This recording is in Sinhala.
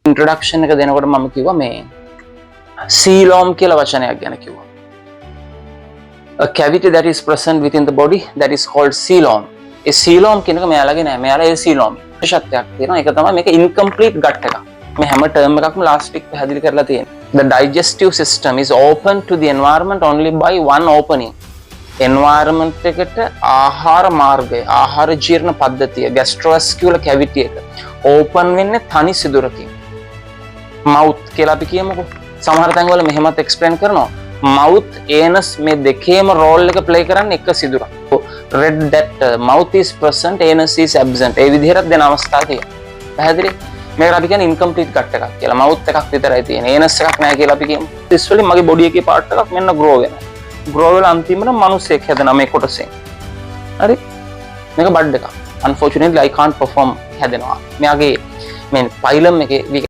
ඉන්ට්‍රොඩක්ෂන් එක දෙනකොට මම කිව්වා මේ සීලෝම් කියලා වචනයක් ගැන කිව්වා. A cavity that is present within the body that is called coelom. A coelom කියන එක මෙයාලගේ නෑ. මෙයාලා ඒ coelom ශක්තියක් තියෙනවා. ඒක තමයි මේක incomplete gut එක. මේ හැම ටර්ම් එකක්ම last week පැහැදිලි කරලා තියෙනවා. The digestive system is open to the environment only by one opening. environment එකට ආහාර මාර්ගය, ආහාර ජීර්ණ පද්ධතිය, gastrovastular cavity එක open වෙන්නේ තනි සිදුරකින්. mouth කියලා අපි කියමුකෝ. සමහර තැන්වල මෙහෙමත් explain කරනවා. mouth anus මේ දෙකේම role එක play කරන්නේ එක සිදුරක්. read that mouth is present, anus is absent. ඒ විදිහට දෙන අවස්ථා තියෙනවා. පැහැදිලි? මේකට අපි කියන්නේ incomplete gut එකක් කියලා. mouth එකක් විතරයි තියෙන්නේ. anus එකක් නැහැ කියලා අපි කියමු. this වලින් මගේ body එකේ part එකක් මෙන්න grow වෙනවා. grow වෙලා අන්තිමට මිනිස්සෙක් හැදෙනවා මේ කොටසෙන්. හරි? මේක බඩ් එකක්. unfortunately I can't perform හැදෙනවා. මෙයාගේ මේ phylum එකේ